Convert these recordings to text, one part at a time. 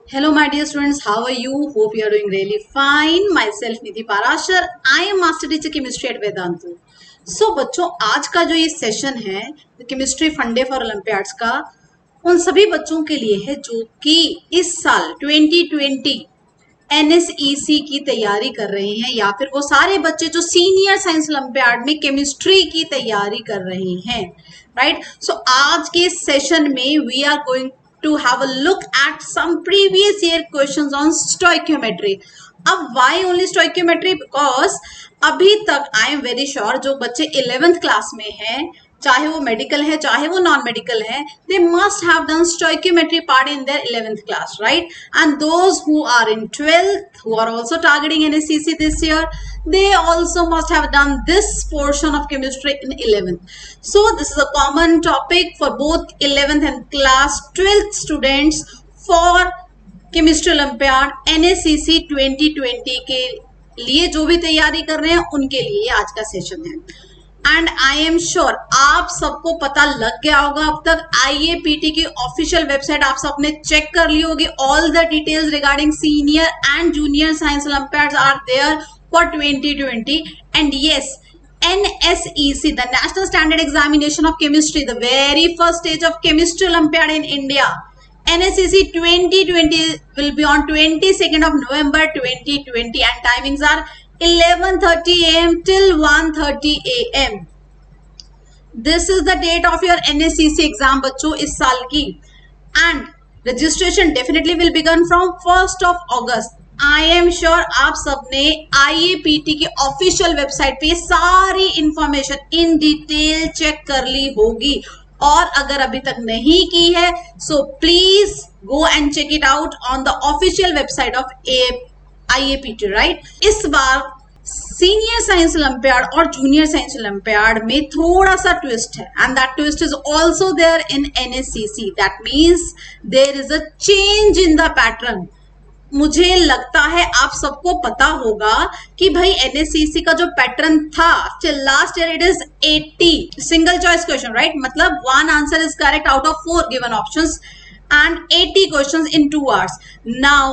Hello, my dear students. How are you? Hope you are doing really fine. Myself Nidhi Parashar. I am Master Teacher Chemistry at Vedantu. So, बच्चों आज का जो ये session है chemistry फंडे for Olympiads का उन सभी बच्चों के लिए है जो कि इस साल 2020 NSEC की तैयारी कर रहे हैं या फिर वो सारे बच्चे जो सीनियर साइंस ओलंपियाड में केमिस्ट्री की तैयारी कर रहे हैं, राइट? सो आज के सेशन में we are going to have a look at some previous year questions on stoichiometry. अब why only stoichiometry? Because अभी तक I am very sure जो बच्चे 11th क्लास में हैं, चाहे वो मेडिकल है चाहे वो नॉन मेडिकल है, they must have done stoichiometry part in their 11th class, right? And those who are in 12th, who are also targeting NSCC this year, they also must have done this portion of chemistry in 11th. So this is a common topic for both 11th and class 12th students for chemistry olympiad NSCC 2020 के लिए जो भी तैयारी कर रहे हैं उनके लिए आज का सेशन है. एंड आई एम श्योर आप सबको पता लग गया होगा अब तक IAPT की ऑफिशियल वेबसाइट आप सबने चेक कर ली होगी. All the details regarding senior and junior science olympiads are there for 2020. And yes, NSEC, the National Standard Examination of Chemistry, the very first stage of Chemistry Olympiad in India, NSEC 2020 will be on 22nd of November 2020 and timings are 11:30 AM till 1:30 AM. This is the date of your NSCC exam बच्चों इस साल की. And registration definitely will begin from 1st of August. I am sure आप सबने IAPT की official website पे सारी information in detail check कर ली होगी और अगर अभी तक नहीं की है so please go and check it out on the official website of IAPT, right? इस बार सीनियर साइंस ओलंपियाड और जूनियर साइंस ओलंपियाड में थोड़ा सा ट्विस्ट है and that twist is also there in NSCC. That means there is a change in the pattern. मुझे लगता है आप सबको पता होगा कि भाई NSCC का जो पैटर्न था last year it is 80 single choice question, right? मतलब one answer is correct out of 4 given options and 80 questions in 2 hours. Now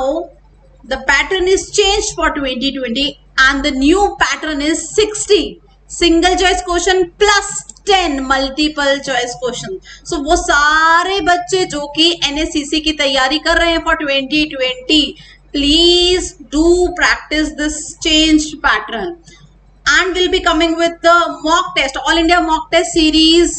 the pattern is changed for 2020 and the new pattern is 60 single choice question plus 10 multiple choice question. So वो सारे बच्चे जो कि NSCC की तैयारी कर रहे हैं for 2020, please do practice this changed pattern and we'll be coming with the mock test, all India mock test series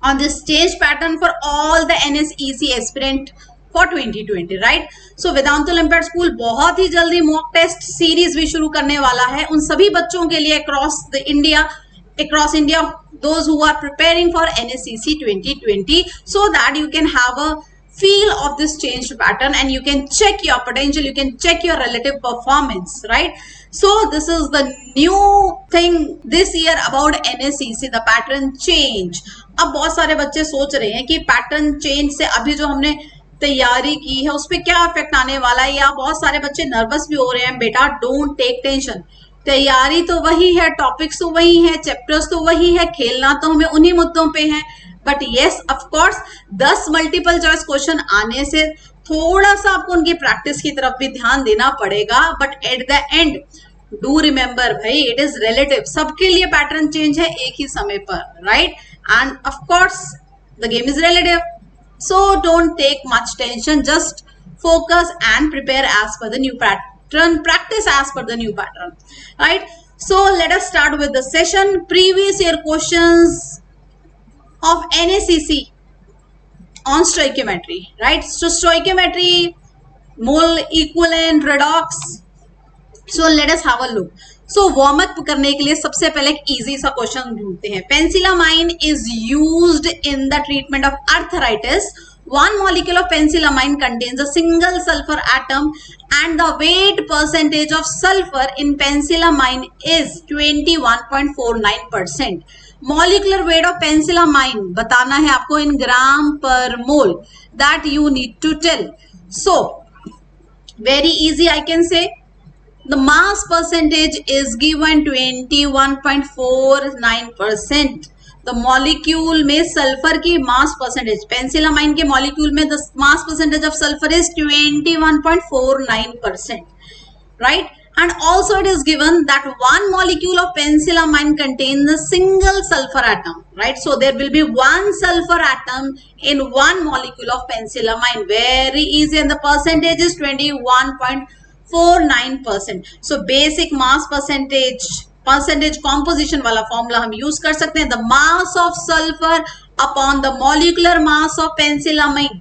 on this change pattern for all the NSEC aspirant for 2020, right? So Vedant olympiad school बहुत ही जल्दी mock test series भी शुरू करने वाला है उन सभी बच्चों के लिए across India, those who are preparing for NSCC 2020, so that you can have a feel of this changed pattern and you can check your potential, you can check your relative performance, right? So this is the new thing this year about NSCC, the pattern change. अब बहुत सारे बच्चे सोच रहे हैं कि pattern change से अभी जो हमने तैयारी की है उस पर क्या इफेक्ट आने वाला है, या बहुत सारे बच्चे नर्वस भी हो रहे हैं. बेटा डोंट टेक टेंशन, तैयारी तो वही है, टॉपिक्स तो वही है, चैप्टर्स तो वही है, खेलना तो हमें उन्हीं मुद्दों पे है. But yes of course 10 multiple choice question आने से थोड़ा सा आपको उनकी प्रैक्टिस की तरफ भी ध्यान देना पड़ेगा. But at the end do remember भाई इट इज रिलेटिव, सबके लिए पैटर्न चेंज है एक ही समय पर, right? End of course the game is relative, so don't take much tension, just focus and prepare as per the new pattern, practice as per the new pattern, right? So let us start with the session. Previous year questions of NSCC on stoichiometry, right? So stoichiometry, mole equivalent, redox. So let us have a look. So warm up करने के लिए सबसे पहले एक easy सा question ढूंढते हैं. Penicillamine is used in the treatment of arthritis. One molecule of penicillamine contains a single sulfur atom and the weight percentage of sulfur in penicillamine is 21.49%. Molecular weight of penicillamine बताना है आपको in gram per mole. That you need to tell. So very easy, I can say. The mass percentage is given 21.49%. The molecule में sulphur की mass percentage, पेंसिलामाइन के molecule में the mass percentage of sulphur is 21.49%, right? And also it is given that one molecule of pencilamine contains a single sulfur atom, right? So there will be one sulfur atom in one molecule of pencilamine. Very easy, and the percentage is 21.49%. So basic mass percentage composition वाला formula हम use कर सकते हैं. The mass of sulfur upon the molecular mass of pencilamine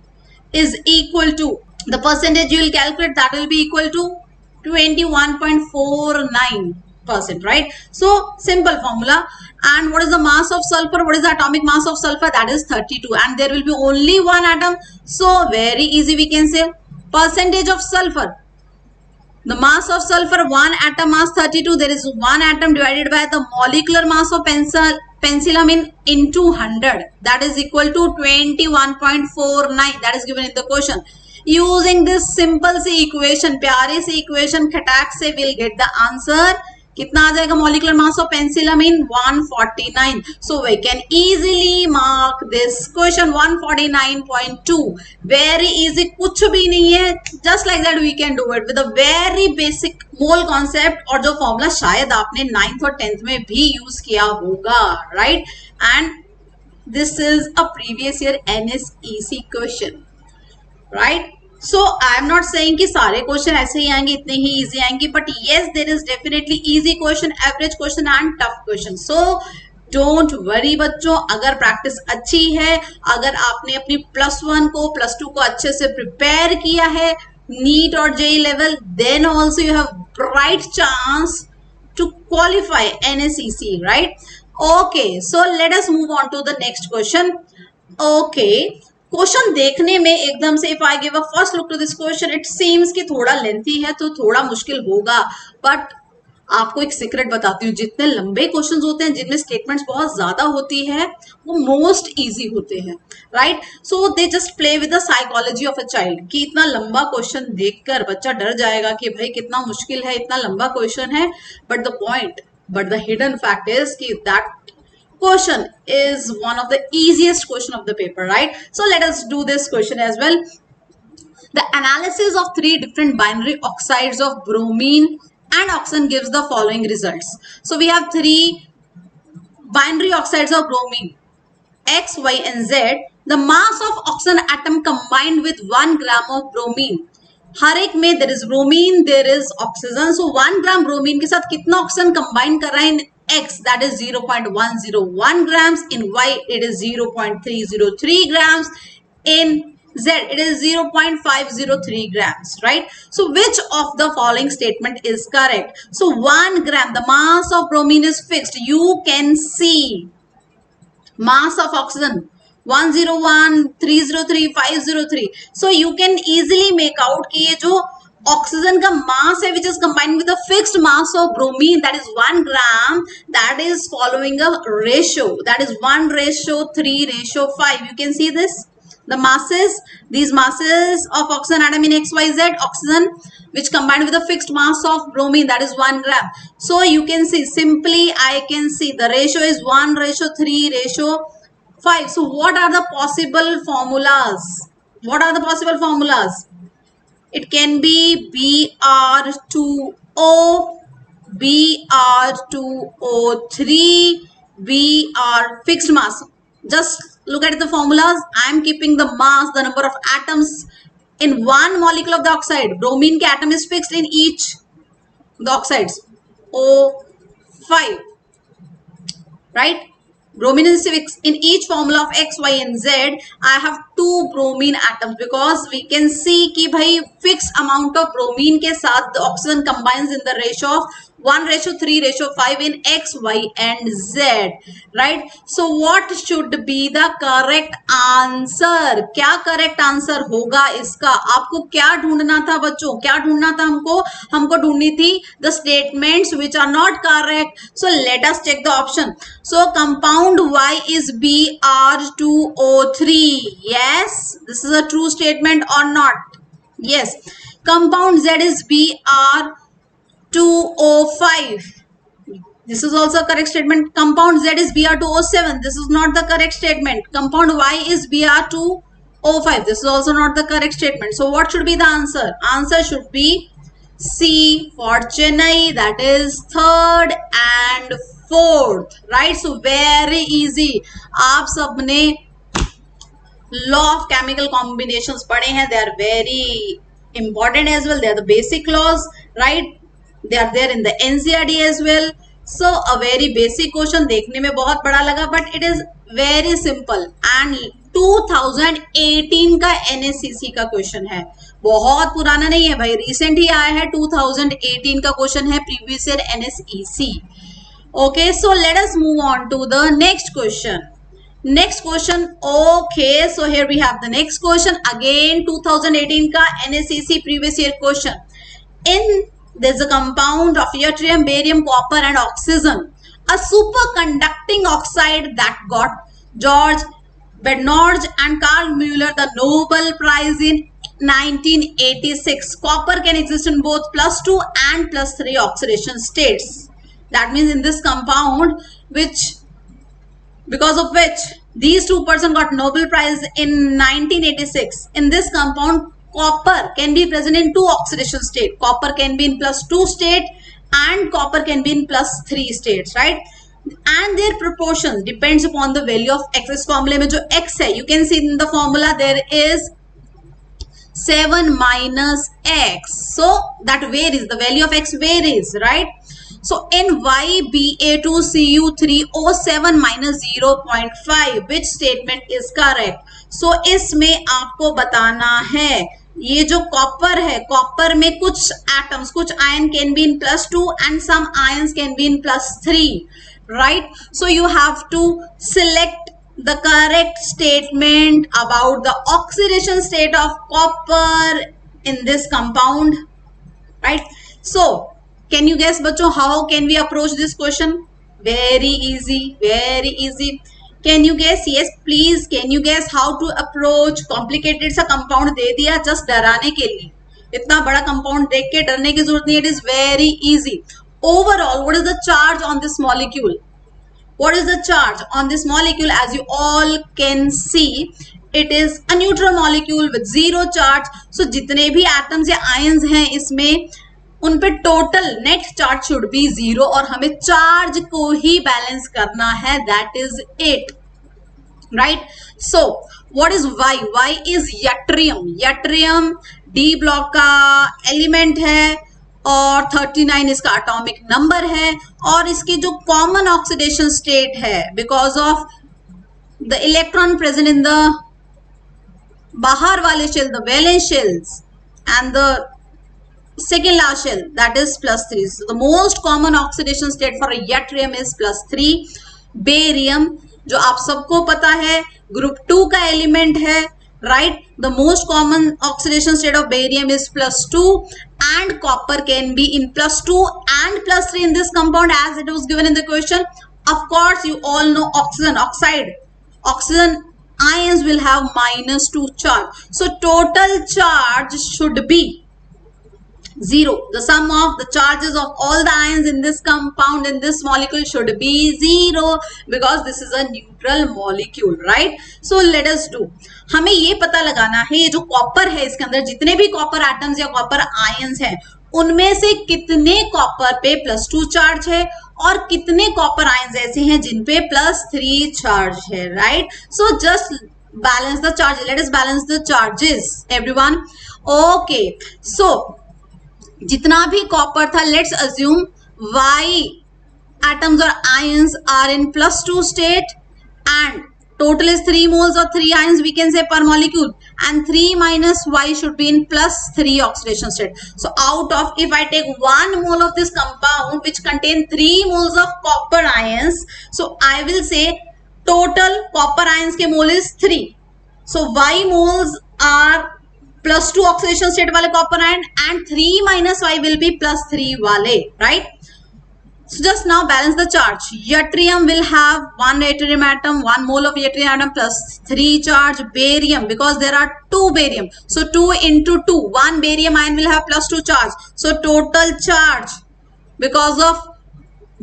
is equal to, the percentage you will calculate, that will be equal to 21.49%, right? So simple formula. And what is the mass of sulfur? What is the atomic mass of sulfur? That is 32, and there will be only one atom. So very easy, we can say percentage of sulfur. The mass of sulfur, one atom mass 32. There is one atom divided by the molecular mass of pencilamine into 100. That is equal to 21.49. That is given in the question. Using this simple C equation, प्यारे C equation खटाक से we'll get the answer. कितना आ जाएगा molecular mass of pencilamine? 149. So we can easily mark this question 149.2. Very easy, कुछ भी नहीं है. Just like that we can do it with a very basic mole concept, और जो formula शायद आपने 9th और 10th में भी use किया होगा, right? And this is a previous year NSEC question, right? So I am not saying कि सारे क्वेश्चन ऐसे ही आएंगे, इतने ही इजी आएंगे, but yes there is definitely easy question, average question and tough question. So don't worry बच्चों, अगर practice अच्छी है, अगर आपने अपनी +1 को +2 को अच्छे से प्रिपेयर किया है नीट और JEE level, then also you have bright chance to qualify NSEC, right? Okay, so let us move on to the next question. Okay, question देखने में एकदम से if I give a first look to this question, it seems कि थोड़ा lengthy है तो थोड़ा मुश्किल होगा, बट आपको एक सीक्रेट बताती हूँ, जितने लंबे क्वेश्चंस होते हैं जिनमें स्टेटमेंट्स बहुत ज्यादा होती है वो मोस्ट इजी होते हैं, right? So they just play with the psychology of a child कि इतना लंबा क्वेश्चन देखकर बच्चा डर जाएगा कि भाई कितना मुश्किल है, इतना लंबा क्वेश्चन है, but the hidden fact is कि that question is one of the easiest question of the paper, right? So let us do this question as well. The analysis of 3 different binary oxides of bromine and oxygen gives the following results. So we have 3 binary oxides of bromine, X, Y and Z. The mass of oxygen atom combined with 1 gram of bromine. हर एक में there is bromine, there is oxygen. So 1 gram bromine के साथ कितना oxygen combine कर रहा है? X, that is 0.101 grams. In Y, it is 0.303 grams. In Z, it is 0.503 grams, right? So which of the following statement is correct? So 1 gram, the mass of bromine is fixed. You can see mass of oxygen 101, 303, 503. So you can easily make out कि ये जो oxygen का मास है which is combined with the fixed mass of bromine, that is 1 gram, that is following a ratio, that is 1:3:5. You can see this, the masses, these masses of oxygen atom in XYZ, oxygen which combined with the fixed mass of bromine, that is 1 gram. So you can see, simply I can see the ratio is 1:3:5. So what are the possible formulas? What are the possible formulas? It can be Br2O, Br2O3, Br fixed mass. Just look at the formulas. I am keeping the mass, the number of atoms in one molecule of the oxide. Bromine के atom is fixed in each the oxides, O5, right? Bromine is fixed in each formula of X, Y and Z. I have 2 bromine atoms because we can see कि भाई fixed amount of bromine के साथ the oxygen combines in the ratio of 1:3:5 in X, Y and Z, right? So what should be the correct answer? क्या correct answer होगा इसका? आपको क्या ढूंढना था बच्चों? क्या ढूंढना था हमको ढूंढनी थी the statements which are not correct. So let us check the option. So compound Y is Br2O3. Yes, this is a true statement or not? Yes. Compound Z is Br2O5. This is also a correct statement. Compound Z is Br2O7. This is not the correct statement. Compound Y is Br2O5. This is also not the correct statement. So what should be the answer? Answer should be C for Chennai. That is third and fourth. Right? So very easy. आप सबने law of chemical combinations पढ़े हैं. They are very important as well. They are the basic laws. Right? They are there in the NCERT as well. So a very basic question, देखने में बहुत बड़ा लगा, but it is very simple and 2018 का NSCC का question है, बहुत पुराना नहीं है भाई, रिसेंट ही आया है. 2018 का क्वेश्चन है, previous year NSEC. Okay, so let us move on to the next question. Next question. Okay, so here we have the next question, again 2018 का NSCC previous year question. In there's a compound of yttrium, barium, copper and oxygen, a superconducting oxide that got George Bednorz and Carl Mueller the Nobel Prize in 1986. Copper can exist in both +2 and +3 oxidation states. That means in this compound, because of which these two persons got Nobel Prize in 1986. In this compound, copper can be present in two oxidation state. Copper can be in +2 state and copper can be in +3 states, right? And their proportions depends upon the value of x. इस formula में जो x है, you can see in the formula there is 7 minus x. So that varies. The value of x varies, right? So in YBA2CU3O7 minus 0.5, which statement is correct? So इसमें आपको बताना है, ये जो कॉपर है, कॉपर में कुछ एटम्स, कुछ ion can be in +2 and some ions can be in +3, right? So you have to select the correct statement about the oxidation state of copper in this compound, right? So can you guess बच्चों, how can we approach this question? Very easy, very easy. Can you guess? Yes please. Can you guess how to approach? Complicated सा compound दे दिया just डराने के लिए, इतना बड़ा compound देख के डरने की जरूरत नहीं. It is very easy. Overall, what is the charge on this molecule? What is the charge on this molecule? As you all can see, it is a neutral molecule with zero charge. So जितने भी atoms या ions हैं इसमें, उन पे total net charge should be 0 और हमें charge को ही बैलेंस करना है. That is it, right? So what is Y? Y is yttrium. Yttrium D block का एलिमेंट है और 39 इसका एटॉमिक नंबर है. और इसकी जो कॉमन ऑक्सीडेशन स्टेट है, because of the electron present in the बाहर वाले shell, the valence shells and the second last shell, that is +3. So the most common oxidation state for yttrium is +3. Barium, जो आप सबको पता है group 2 का element है, right? The most common oxidation state of barium is +2 and copper can be in +2 and +3 in this compound as it was given in the question. Of course, you all know oxygen ions will have -2 charge. So total charge should be 0. The sum of the charges of all the ions in this compound, in this molecule should be 0 because this is a neutral molecule, right? So let us do. हमें ये पता लगाना है, ये जो copper है इसके अंदर जितने भी कॉपर एटम्स या कॉपर आयंस हैं, उनमें से कितने कॉपर पे +2 चार्ज है और कितने कॉपर आयंस ऐसे हैं जिन पे +3 चार्ज है, right? So just balance the charge. Let us balance the charges, everyone. Okay. So जितना भी कॉपर था, let's assume y atoms or ions are in +2 state and total is 3 moles or 3 ions we can say per molecule, and 3 minus y should be in +3 oxidation state. So out of, if I take 1 mole of this compound which contain 3 moles of copper ions, so I will say total copper ions के mole is 3. So y moles are +2 oxidation state वाले copper ion and 3 minus y will be +3 वाले, right? So just now balance the charge. Yttrium will have 1 yttrium atom, 1 mole of yttrium atom +3 charge. Barium, because there are 2 barium, so 2 into 2, 1 barium ion will have +2 charge. So total charge because of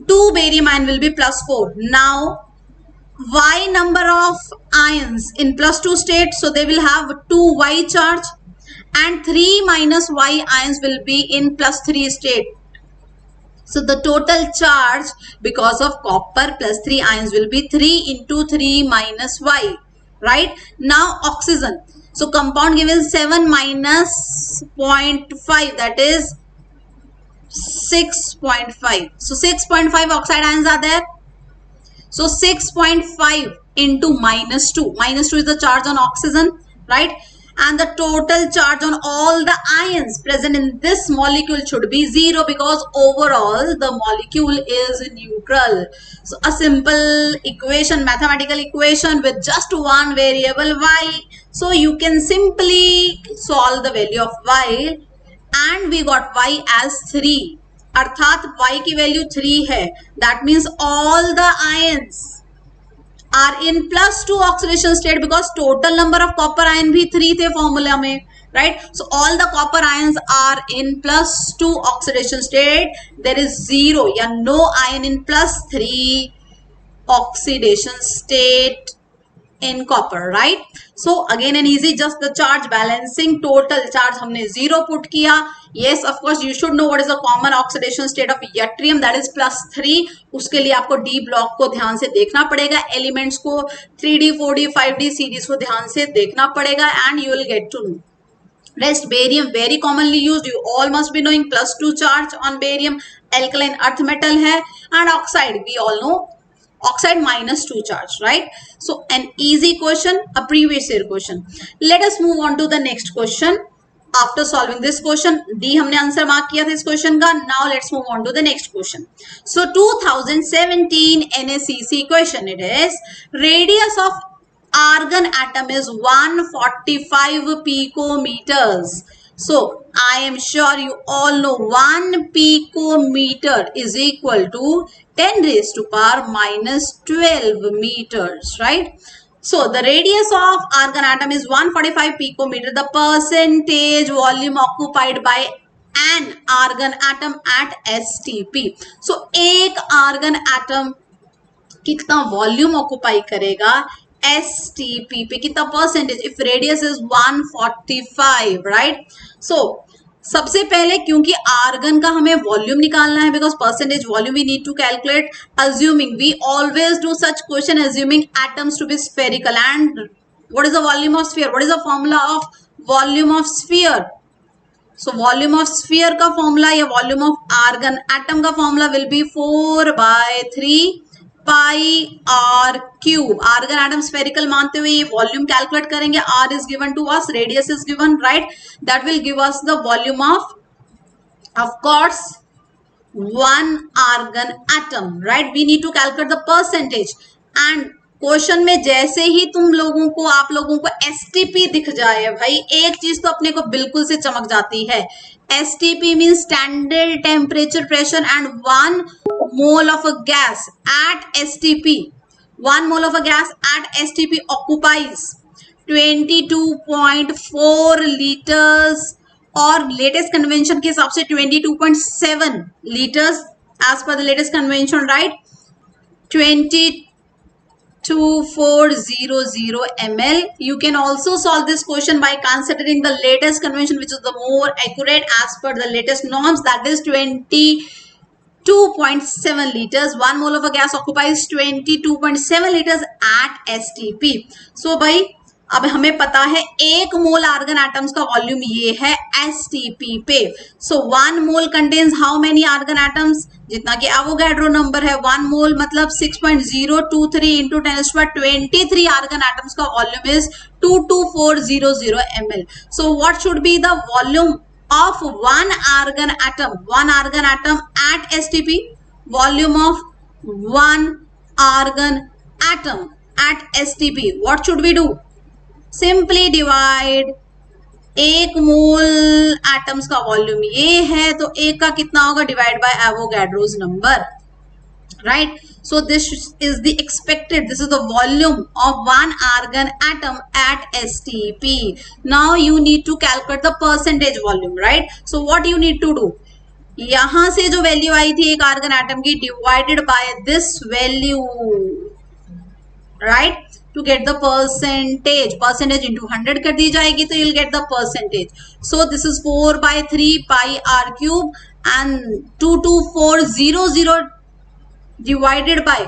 2 barium ion will be +4. Now Y number of ions in +2 state, so they will have 2Y charge, and 3 minus Y ions will be in +3 state. So the total charge because of copper +3 ions will be 3 into 3 minus Y, right? Now oxygen. So compound given 7 minus 0.5, that is 6.5. So 6.5 oxide ions are there. So 6.5 into -2. -2 is the charge on oxygen, right? And the total charge on all the ions present in this molecule should be 0, because overall the molecule is neutral. So a simple equation, mathematical equation with just one variable y. So you can simply solve the value of y, and we got y as 3. अर्थात y की value 3 है. That means all the ions are in +2 oxidation state, because total number of copper ion भी 3 थे formula में, right? So all the copper ions are in +2 oxidation state. There is 0 या no ion in +3 oxidation state in copper, right? So again and easy, just the charge balancing. Total charge हमने 0 put किया. Yes, of course you should know what is the common oxidation state of yttrium, that is +3. उसके लिए आपको D block को ध्यान से देखना पड़ेगा, elements को 3D 4D 5D series को ध्यान से देखना पड़ेगा, and you will get to know. Rest, barium very commonly used, you all must be knowing +2 charge on barium. Alkaline earth metal है, and oxide we all know, oxide -2 charge, right? So an easy question, a previous year question. Let us move on to the next question. After solving this question, D हमने answer mark किया था इस question का. Now let's move on to the next question. So 2017 NACC question, it is radius of argon atom is 145 picometers. So I am sure you all know 1 picometer is equal to 10 raised to power -12 meters, right? So the radius of argon atom is 145 picometer. The percentage volume occupied by an argon atom at STP. So एक argon atom कितना volume occupy करेगा STP पे, कितना percentage, if radius is 145, right? So सबसे पहले क्योंकि argon का हमें वॉल्यूम निकालना है, because percentage volume we need to calculate, assuming we always do such question assuming atoms to be spherical. And what is the volume of sphere, what is the formula of volume of sphere? So volume of sphere का formula या volume of argon atom का formula will be 4/3 pi R cube. Argon atom spherical मानते हुए ये volume calculate करेंगे. R is given to us, radius is given, right? That will give us the volume of course one argon atom, right? We need to calculate the percentage. And question में जैसे ही तुम लोगों को, आप लोगों को STP दिख जाए, भाई एक चीज तो अपने को बिल्कुल से चमक जाती है. STP means standard temperature pressure, and 1 mole of a gas at STP, 1 mole of a gas at STP occupies 22.4 liters, और लेटेस्ट कन्वेंशन के हिसाब से 22.7 liters as per the latest convention, right? 22400 ml. You can also solve this question by considering the latest convention, which is the more accurate as per the latest norms, that is 22.7 liters. 1 mole of a gas occupies 22.7 liters at STP. So भाई अब हमें पता है 1 mole argon atoms का volume ये है STP पे. So 1 mole contains how many argon atoms, जितना कि एवोगैड्रो नंबर है. 1 मोल मतलब 6.023 इंटू 10⁻23 आर्गन एटम्स का volume is 22400 ml. So what should be the volume of one argon atom at STP? Volume of one argon atom at STP, what should we do? Simply divide, 1 mole atoms का volume ये है, तो 1 का कितना होगा, divide by Avogadro's number, right? So this is the expected, this is the volume of 1 argon atom at STP. Now you need to calculate the percentage volume, right? So what you need to do, यहां से जो value आई थी एक argon atom की divided by this value, right, to get the percentage, percentage into 100 कर दी जाएगी तो you'll get the percentage. So this is 4/3 pi r cube and 22400 divided by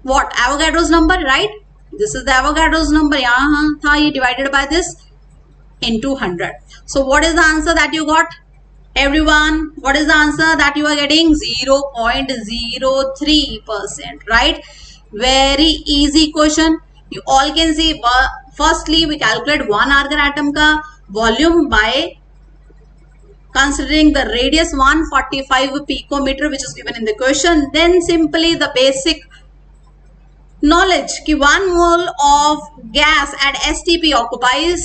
what? Avogadro's number, right? This is the Avogadro's number. यहाँ था ये divided by this into 100. So what is the answer that you got? Everyone, what is the answer that you are getting? 0.03%, right? Very easy question. You all can see. Firstly, we calculate one argon atom का volume by considering the radius 145 picometer, which is given in the question. Then simply the basic knowledge कि 1 mole of gas at STP occupies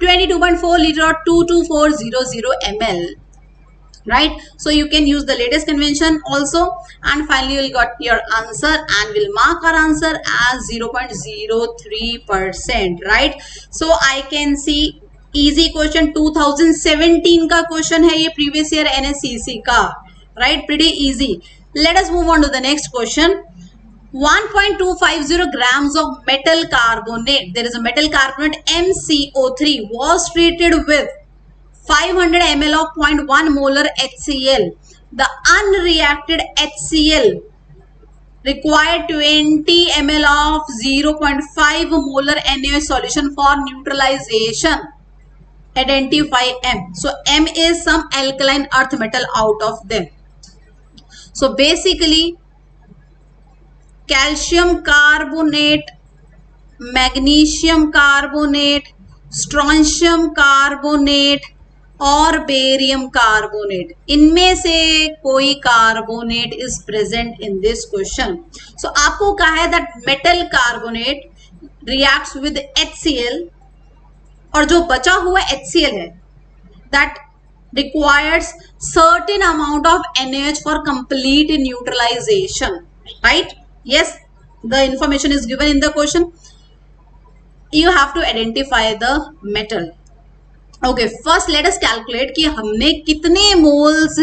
22.4 liter or 22400 ml, right? So you can use the latest convention also, and finally you'll got your answer, and we'll mark our answer as 0.03%, right? So I can see easy question, 2017 का question है ये, previous year NSCC का, right? Pretty easy. Let us move on to the next question. 1.250 grams of metal carbonate, there is a metal carbonate MCO3, was treated with 500 ml of 0.1 molar HCl. The unreacted HCl required 20 ml of 0.5 molar NaOH solution for neutralization. Identify M. So M is some alkaline earth metal out of them. So basically calcium carbonate, magnesium carbonate, strontium carbonate और barium carbonate, इनमें से कोई carbonate is present in this question. So आपको कहा है that metal carbonate reacts with HCl, और जो बचा हुआ HCl है that requires certain amount of NaOH for complete neutralization, right? Yes, the information is given in the question. You have to identify the metal. Okay, first let us calculate कि हमने कितने moles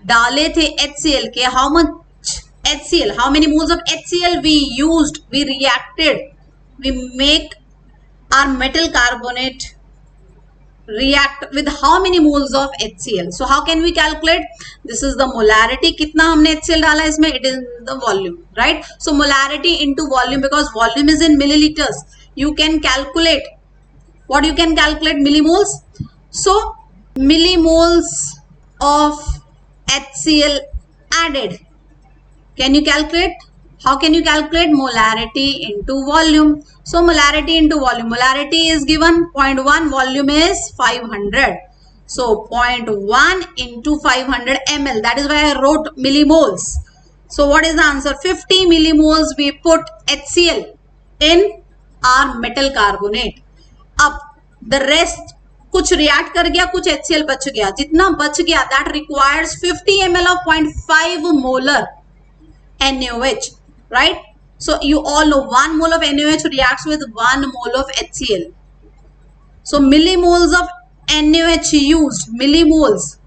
डाले थे HCl के. How much HCl, how many moles of HCl we used, we reacted, we make our metal carbonate react with how many moles of HCl. So how can we calculate? This is the molarity, कितना हमने HCl डाला इसमें, it is the volume, right? So molarity into volume, because volume is in milliliters, you can calculate what you can calculate, millimoles. So millimoles of HCl added, can you calculate? How can you calculate? Molarity into volume. So molarity into volume, molarity is given 0.1, volume is 500. So 0.1 into 500 ml, that is why I wrote millimoles. So what is the answer? 50 millimoles we put HCl in our metal carbonate. अब the rest कुछ react कर गया, कुछ HCl बच गया, जितना बच गया that requires 50 ml of 0.5 molar NaOH, right? So you all know 1 mole of NaOH reacts with 1 mole of HCl. So millimoles of NaOH used, millimoles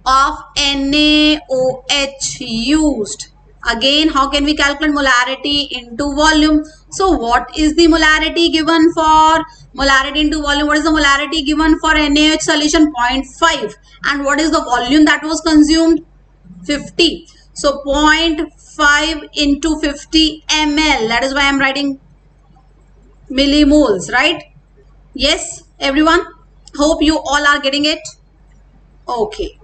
of NaOH used. Again, how can we calculate molarity into volume? So what is the molarity given for molarity into volume? What is the molarity given for NaOH solution? 0.5. And what is the volume that was consumed? 50. So 0.5 into 50 ml. That is why I am writing millimoles, right? Yes, everyone. Hope you all are getting it. Okay.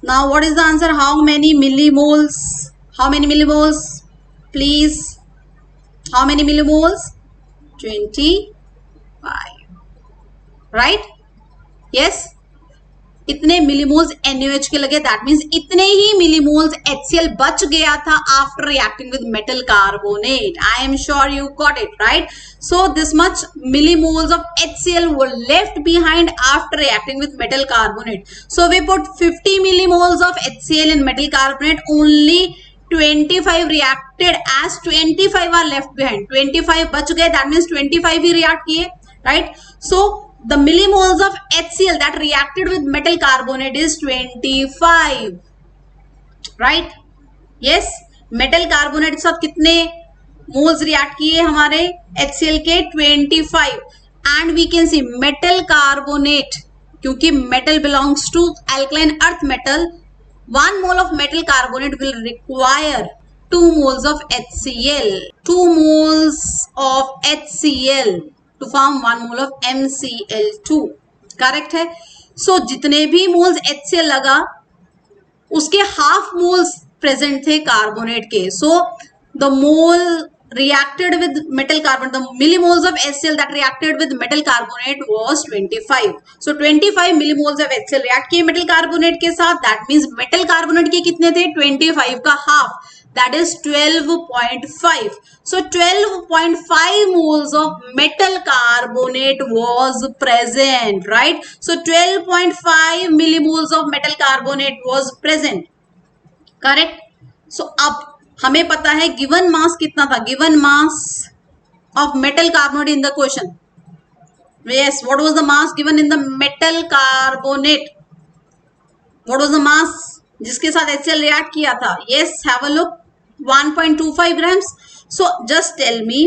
Now what is the answer? How many millimoles? How many millimoles? Please. How many millimoles? 25. Right? Yes. इतने millimoles NaOH के लगे, that means इतने ही millimoles HCl बच गया था after reacting with metal carbonate. I am sure you got it, right? So this much millimoles of HCl were left behind after reacting with metal carbonate. So we put 50 millimoles of HCl in metal carbonate, only 25 reacted as 25 are left behind. 25 बच गए, that means 25 he react किए, right? So the millimoles of HCl that reacted with metal carbonate is 25, right? Yes, metal carbonate के साथ कितने moles react किए हमारे HCl के 25, and we can see metal carbonate, क्योंकि metal belongs to alkaline earth metal, 1 mole of metal carbonate will require 2 moles of HCl, 2 moles of HCl to form 1 mole of MCl2, correct है? सो जितने भी moles HCl लगा उसके half moles present थे carbonate के. So the mole reacted with metal carbonate, the millimoles of HCl that reacted with metal carbonate was 25. So 25 millimoles of HCl react किए metal carbonate के साथ. That means metal carbonate के कितने थे? 25 का half, that is 12.5. So 12.5 moles of metal carbonate was present, right? So 12.5 millimoles of metal carbonate was present, correct? So अब हमें पता है गिवन मास कितना था. Given mass of metal carbonate in the question. Yes, what was the mass given in the metal carbonate? What was the mass जिसके साथ HCl react किया था? Yes, have a look. 1.25 grams. So just tell me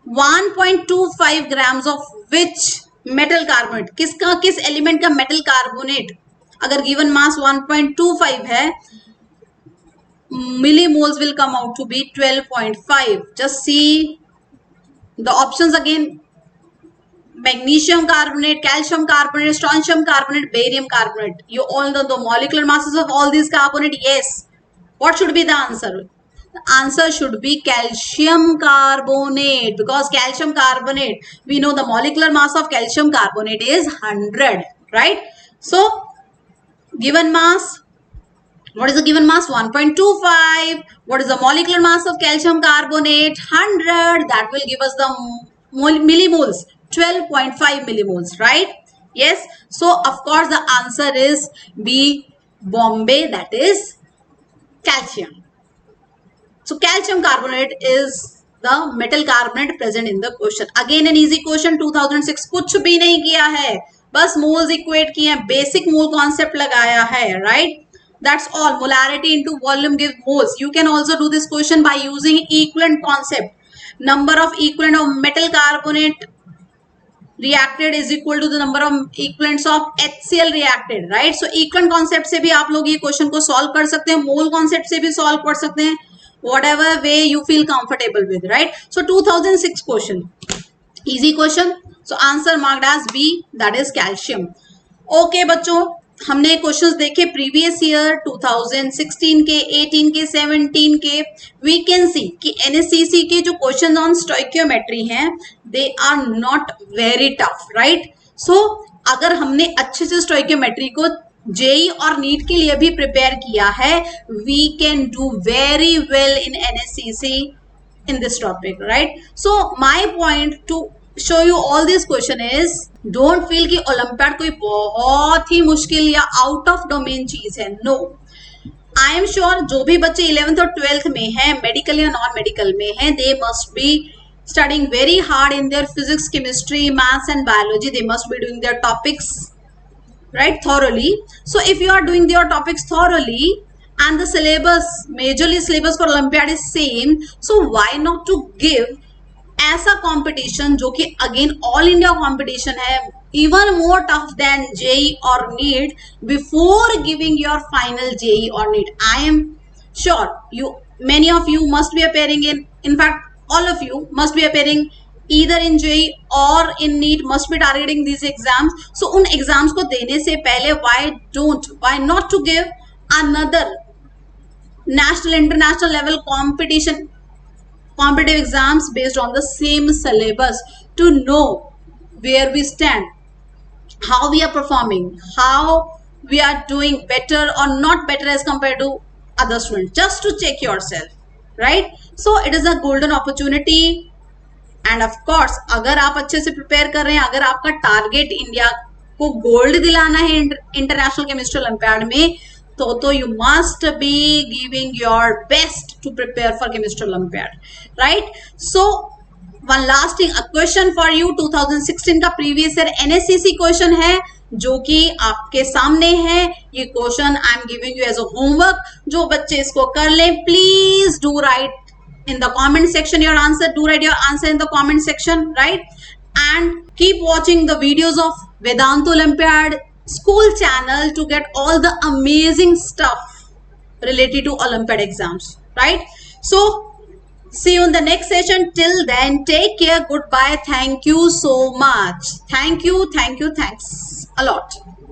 1.25 grams of which metal carbonate, किसका, किस element का metal carbonate? अगर given mass 1.25 है, millimoles will come out to be 12.5. Just see the options again: magnesium carbonate, calcium carbonate, strontium carbonate, barium carbonate. You all know the molecular masses of all these carbonate. Yes, what should be the answer? The answer should be calcium carbonate, because calcium carbonate, we know the molecular mass of calcium carbonate is 100, right? So given mass, what is the given mass? 1.25. What is the molecular mass of calcium carbonate? 100. That will give us the millimoles, 12.5 millimoles, right? Yes. So of course the answer is B, Bombay, that is calcium. So calcium carbonate is the metal carbonate present in the question. Again an easy question, 2006. कुछ भी नहीं किया है, बस moles equate किए हैं, basic mole concept लगाया है, right? That's all. Molarity into volume gives moles. You can also do this question by using equivalent concept. Number of equivalent of metal carbonate reacted is equal to the number of equivalents of HCl reacted, right? So equivalent concept से भी आप लोग ये question को solve कर सकते हैं, mole concept से भी solve कर सकते हैं, whatever way you feel comfortable with, right? So 2006 question, easy question. So answer marked as B, that is calcium. Okay बच्चों, हमने क्वेश्चंस देखे प्रीवियस ईयर 2016 के, 18 के, 17 के. वी कैन सी कि एनएससीसी के जो क्वेश्चंस ऑन स्टोइकियोमेट्री हैं, they are not very tough, right? So अगर हमने अच्छे से स्टोइकियोमेट्री को जेई और नीट के लिए भी प्रिपेयर किया है, we can do very well in NSCC in this topic, right? So my point to show you all this question is, don't feel कि ओलंपियाड कोई बहुत ही मुश्किल या आउट ऑफ डोमेन चीज है. नो, आई एम श्योर जो भी बच्चे 11th और 12th में हैं, मेडिकल या नॉन मेडिकल में हैं, they must be studying very hard in their physics, chemistry, maths and biology. They must be doing their topics right thoroughly. So if you are doing your topics thoroughly and the syllabus, majorly syllabus for Olympiad is same, so why not to give ऐसा competition जो कि again all India competition है, even more tough than JEE और NEET, before giving your final JEE और NEET. I am sure you, many of you must be appearing in fact all of you must be appearing either in JEE or in NEET, must be targeting these exams. So उन exams को देने से पहले why not to give another national international level competitive exams based on the same syllabus, to know where we stand, how we are performing, how we are doing better or not better as compared to other students, just to check yourself, right? So it is a golden opportunity. End of course अगर आप अच्छे से prepare कर रहे हैं, अगर आपका target India को गोल्ड दिलाना है इंटरनेशनल केमिस्ट्री ओलंपियाड में, तो you must be giving your best to prepare for chemistry olympiad, right? So one last thing, a question for you, 2016 का प्रीवियस ईयर एनएससीसी क्वेश्चन है जो कि आपके सामने है। ये question I am giving you as a homework, जो बच्चे इसको कर लें, please do write in the comment section your answer, do write your answer in the comment section, right? And keep watching the videos of Vedant olympiad school channel to get all the amazing stuff related to Olympiad exams, right? So see you in the next session. Till then, take care, goodbye, thank you so much. Thanks a lot.